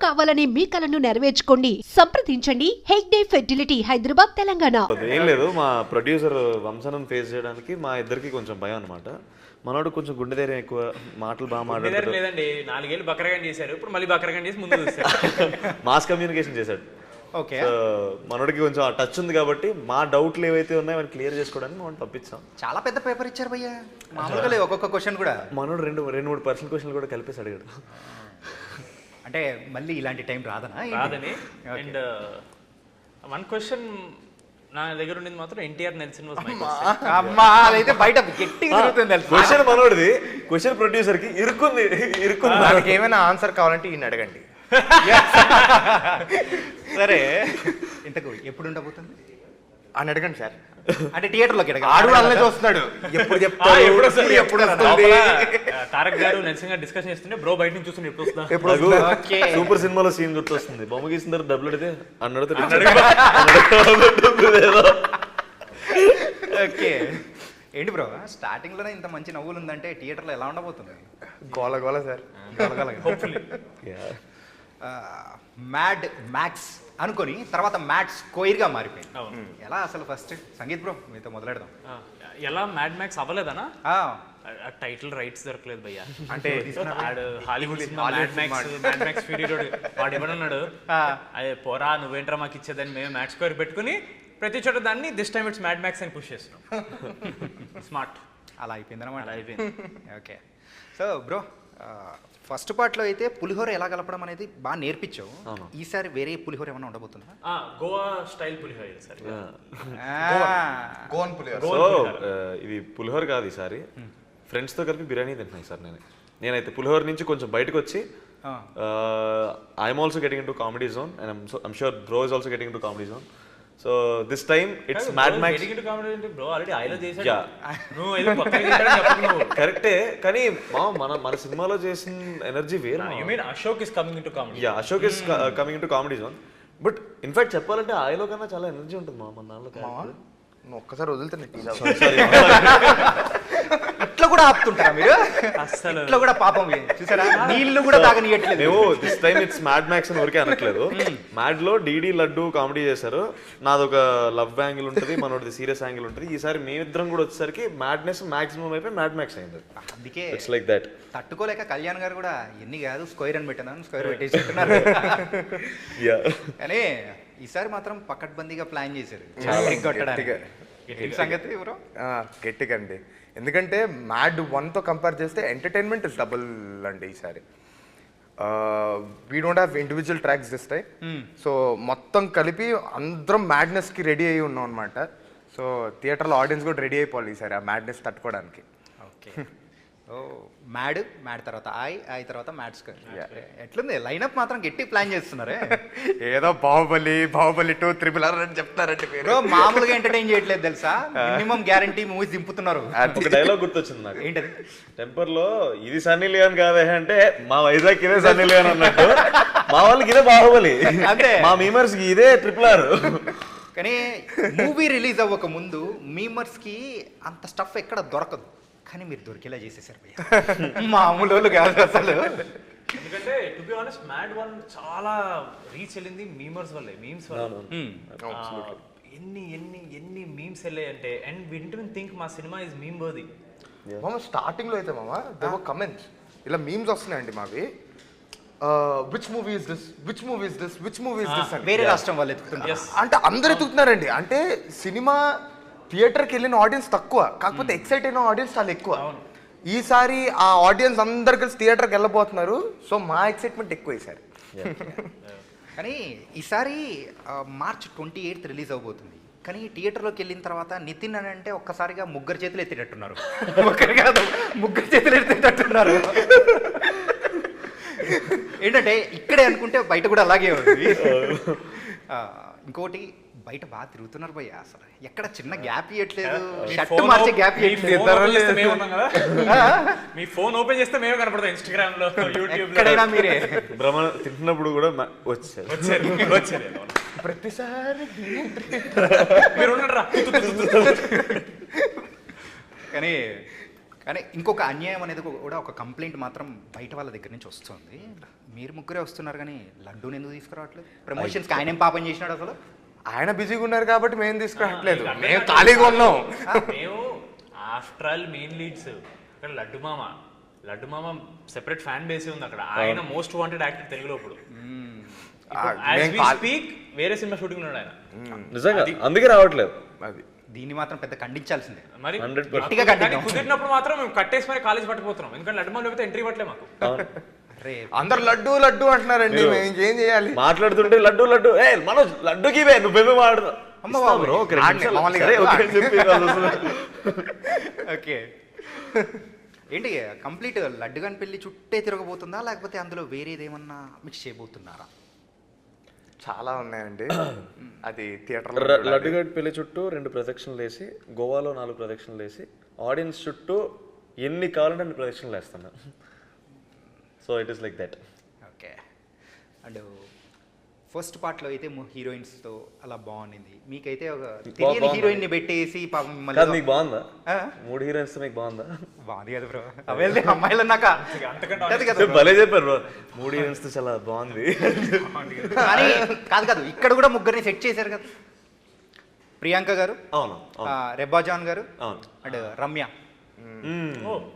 కావాలనే మీ కలను నెరవేర్చుకోండి. సంప్రదించండి హెగ్డే ఫెర్టిలిటీ, హైదరాబాద్, తెలంగాణ. ఏం లేదు, మా ప్రొడ్యూసర్ వంశనం ఫేస్ చేయడానికి మా ఇద్దరికి కొంచెం భయం అనమాట. మనోడు కొంచెం గుండె ధైర్యం ఎక్కువ, మాటలు బాగా మాట్లాడారు. లేదండి, 4 ఏళ్ళు బక్రగాని చేశారు, ఇప్పుడు మళ్ళీ బక్రగాని చేసి ముందు చూస్తారు. మాస్ కమ్యూనికేషన్ చేశాడు. ఓకే, మనోడికి కొంచెం ఆ టచ్ ఉంది కాబట్టి మా డౌట్లు ఏవైతే ఉన్నాయో మనం క్లియర్ చేసుకోవడానికి మనం పంపించాం. చాలా పెద్ద పేపర్ ఇచ్చారు భయ్యా, మామూలుగా లేదు. ఒక్కొక్క క్వశ్చన్ కూడా మనోడు రెండు మూడు పర్సనల్ క్వశ్చన్లు కూడా కలిపేసి అడిగాడు. అంటే మళ్ళీ ఇలాంటి టైం రాదని. అండ్ 1 క్వశ్చన్ నా దగ్గర ఉండేది మాత్రం ఎన్టీఆర్ నెల్సన్ వాస్ మై అమ్మా, అదైతే బయట గట్టిగా తిరుగుతుంది తెలుసు. క్వశ్చన్ మనోడిది, క్వశ్చన్ ప్రొడ్యూసర్ కి ఇరుక్కుంది. దానికి ఏమైనా ఆన్సర్ కావాలంటే ఈయన అడగండి. సరే, ఇంతకు ఎప్పుడు ఉండబోతుంది అని అడగండి సార్. అంటే థియేటర్లోకి ఆడు అలానే చూస్తున్నాడు, ఎప్పుడు చెప్తాడు, ఎప్పుడు వస్తుంది. తారక్ గారు నెల్సన్ గారు డిస్కషన్ చేస్తుంటే బ్రో బయట నుంచి చూస్తుంటే ఎప్పుడు వస్తా. సూపర్ సినిమాలో సీన్ గుర్తొస్తుంది. బొమ్మ గీసిన తర్వాత డబ్బులు అడితే అన్నాడు. ఓకే, ఏంటి బ్రో స్టార్టింగ్ లోనే ఇంత మంచి నవ్వులు ఉందంటే థియేటర్లో ఎలా ఉండబోతుంది? గోల గోల సార్. మ్యాడ్ మ్యాక్స్ అనుకొని తర్వాత మ్యాడ్ స్క్వేర్ గా మారిపోయింది. ఎలా అసలు ఫస్ట్ సంగీత్ బ్రో మీతో మొదలెడదాం. ఎలా మ్యాడ్ మ్యాక్స్ అవ్వలేదనా? టైటిల్ రైట్స్ దొరకలేదు భయ్యా. అంటే Hollywood mad max fury road వాడు ఇవ్వడన్నాడు. అదే పోరా నువ్వేంట్రా మాకు ఇచ్చేదని మేము మ్యాడ్ స్క్వేర్ పెట్టుకుని ప్రతి చోట దాన్ని this time it's mad max అని పుష్ చేస్తున్నాం. స్మార్ట్. అలా అయిపోయింది అనమాట. అలా అయిపోయింది. ఓకే, సో బ్రో ఫస్ట్ పార్ట్లో అయితే పులిహోర ఎలా కలపడం అనేది బాగా నేర్పించావు. ఈసారి వేరే పులిహోర ఏమైనా ఉండబోతుందా? గోవా స్టైల్ పులిహోర ఈసారి. గోన్ పులిహోర. సో ఇది పులిహోర కాదు, ఈసారి ఫ్రెండ్స్ తో కలిపి బిర్యానీ తింటున్నాను సార్. నేనైతే పులిహోర నుంచి కొంచెం బయటకు వచ్చి I'm also getting in to comedy zone and I'm sure bro is also getting in to comedy zone. So this time it's mad max. కరెక్టే, కానీ మన సినిమాలో చేసిన ఎనర్జీ వేరు. Ashok is coming into comedy. Yeah, Ashok is coming into comedy zone. But in fact చెప్పాలంటే ఆయలో కన్నా చాలా energy ఉంటుంది మన దానిలో. ఒక్కసారి వదులుతాను. ఇట్లా కూడా ఆపుతుంటారా మీరు? అసలు ఇట్లా కూడా పాపం చూసారా, నీళ్లు కూడా తాగనియట్లేదు. మేము this time it's mad max అని ఊరికే అనట్లేదు. మ్యాడ్ లో డీడీ లడ్డు కామెడీ చేశారు, నాదొక లవ్ యాంగిల్ ఉంటుంది, మనోడిది సీరియస్ యాంగిల్ ఉంటుంది. ఈసారి మేమిద్దరం కూడా వచ్చేసరికి మ్యాడ్నెస్ మాక్సిమం అయిపోయి మ్యాడ్ మ్యాక్స్ అయింది. అందుకే ఇట్స్ లైక్ దట్. తట్టుకోలేక కళ్యాణ్ గారు కూడా ఎన్ని కాదు స్క్వేర్ అని పెట్టాను, స్క్వేర్ పెట్టేసుకుంటున్నారు. కానీ ఈసారి మాత్రం పకడ్బందీగా ప్లాన్ చేశారు సంగతి ఎవరో గట్టిగా అండి. ఎందుకంటే మ్యాడ్ 1తో కంపేర్ చేస్తే ఎంటర్టైన్మెంట్ ఇస్ డబుల్ అండి ఈసారి. We don't have individual tracks this time. So మొత్తం కలిపి అందరం మ్యాడ్నెస్కి రెడీ అయ్యి ఉన్నాం అనమాట. సో థియేటర్లో ఆడియన్స్ కూడా రెడీ అయిపోవాలి ఈసారి ఆ మ్యాడ్నెస్ తట్టుకోవడానికి. ఓకే, ఓ మ్యాడ్ తర్వాత ఐ తర్వాత మ్యాడ్ స్క్వేర్. ఎట్లుంది లైనప్ మాత్రం గట్టి ప్లాన్ చేస్తున్నారే. ఏదో బాహుబలి 2 RRR అని చెప్తారంటే మీరు మామూలుగా ఎంటర్టైన్ చేయట్లేదు తెలుసా, మినిమం గ్యారంటీ మూవీస్ దింపుతున్నారు. ఒక డైలాగ్ గుర్తొచ్చింది నాకు. ఏంటది? టెంపర్ లో ఇది సన్నీ లియోన్ కాదే అంటే మా వైజాగ్ ఇదే సన్నీ లియోన్ అన్నట్టు, మా వాళ్ళకి ఇదే బాహుబలి, అంటే మా మీమర్స్ కి ఇదే RRR. కానీ మూవీ రిలీజ్ అవ్వక ముందు మీమర్స్ కి అంత స్టఫ్ ఎక్కడ దొరకదు, కానీ మీరు దొరికేలా చేసేసారు మామూలు వాళ్ళు కాదు అసలు. ఎందుకంటే టు బి ఆనెస్ట్ మ్యాడ్ 1 చాలా రీచ్ వెళ్ళింది మీమర్స్ వల్లే, మీమ్స్ వల్ల. ఎన్ని మీమ్స్ వెళ్ళాయి అంటే, and we didn't even think మా సినిమా ఇస్ మీమ్ వర్ది. మామ స్టార్టింగ్ లో అయితే దేవో కమెంట్స్ ఇలా మీమ్స్ వస్తున్నాయండి మావి. Which movie is this, which movie is this, which movie is this అని వేరే రాష్ట్రం వాళ్ళు ఎత్తుకుంటారు. అంటే అందరు ఎత్తుకుతున్నారండి. అంటే సినిమా థియేటర్కి వెళ్ళిన ఆడియన్స్ తక్కువ, కాకపోతే ఎక్సైట్ అయిన ఆడియన్స్ చాలా ఎక్కువ. ఈసారి ఆ ఆడియన్స్ అందరు కలిసి థియేటర్కి వెళ్ళబోతున్నారు. సో మా ఎక్సైట్మెంట్ ఎక్కువ ఈసారి. కానీ ఈసారి March 28th రిలీజ్ అవబోతుంది. కానీ థియేటర్లోకి వెళ్ళిన తర్వాత నితిన్ అని అంటే ఒక్కసారిగా 3 చేతులు ఎత్తేటట్టున్నారు. ఒకరు కాదు 3 చేతులు ఎత్తేటట్టున్నారు. ఏంటంటే ఇక్కడే అనుకుంటే బయట కూడా అలాగే ఉంది. ఇంకోటి బయట బాగా తిరుగుతున్నారు భయ్య, అసలు ఎక్కడ చిన్న గ్యాప్ ఇవ్వట్లేదు, షర్ట్ మార్చే గ్యాప్ ఇవ్వట్లేదు. మీ ఫోన్ ఓపెన్ చేస్తే మేమే కనపడతాం ఇన్స్టాగ్రామ్ లో, యూట్యూబ్ లో, ఎక్కడైనా మీరే. భ్రమణ తింటున్నప్పుడు కూడా వచ్చారు ప్రతిసారి మీరు ఉన్నారా. కానీ ఇంకొక అన్యాయం అనేది కూడా ఒక కంప్లైంట్ మాత్రం బయట వాళ్ళ దగ్గర నుంచి వస్తుంది. మీరు ముగ్గురే వస్తున్నారు కానీ లడ్డూని ఎందుకు తీసుకురావట్లేదు? ప్రమోషన్స్కి ఆయన ఏం పాపం చేసినాడు అసలు? ఆయన బిజీగా ఉన్నారు కాబట్టి మేము తీసుకురావట్లేదు, మేము ఖాళీగా ఉన్నాం. మేము ఆఫ్టర్ ఆల్ మెయిన్ లీడ్స్ అక్కడ లడ్డు మామ సెపరేట్ ఫ్యాన్ బేసే ఉంది అక్కడ. ఆయన మోస్ట్ వాంటెడ్ యాక్టర్ తెలుగులో ఇప్పుడు. స్పీక్ వేరే సినిమా షూటింగ్ ఉన్నాడు ఆయన. నిజంగా అందుకే రావట్లేదు. అది దీన్ని మాత్రం పెద్ద ఖండించాల్సిందే. మరి 100%. గట్టిగా ఖండిద్దాం. కుదిరినప్పుడు మాత్రం మేము కట్టేసి మరి కాలేజ్ పట్టుకుపోతున్నాం, ఎందుకంటే లడ్డు మామ లేకపోతే ఎంట్రీ ఇవ్వట్లే మాకు. అరే అందరు లడ్డు లడ్డు అంటున్నారండి, మేము ఇంకేం చేయాలి? మాట్లాడుతుంటే లడ్డు లడ్డు ఏ మనోజ్ లడ్డుకి ఇవే నువ్వేమో మాట్లాడు. అమ్మ బాబు, బ్రో మామూలుగా. ఓకే ఏంటి కంప్లీట్ లడ్డు గాని పెళ్లి చుట్టే తిరగబోతుందా, లేకపోతే అందులో వేరేదేమన్నా మిక్స్ చేయబోతున్నారా? చాలా ఉన్నాయండి. అది లడ్డుగడ్ పెళ్లి చుట్టూ 2 ప్రదక్షిణలు వేసి, గోవాలో 4 ప్రదక్షిణలు వేసి, ఆడియన్స్ చుట్టూ ఎన్ని కావాలంటే అన్ని ప్రదక్షిణలు వేస్తాను. So it is like that. Okay. And first పార్ట్లో అయితే హీరోయిన్స్తో అలా బాగుంది, మీకైతే ఒక తెలియని హీరోయిన్ని పెట్టేసి పాపం కాదు, మిమ్మల్ని మీకు బాగుందా? ఆ? 3 హీరోయిన్స్ మీకు బాగుందా? బాగుంది కదా బ్రో, అవే అమ్మాయిలు అన్నాక ఉంటది కదా bro. భలే చెప్పారు బ్రో, 3 హీరోయిన్స్ తో చాలా బాగుంది. కానీ కాదు ఇక్కడ కూడా ముగ్గురిని సెట్ చేశారు కదా, ప్రియాంక గారు, అవును రెబ్బా జాన్ గారు అవును. అండ్ రమ్య.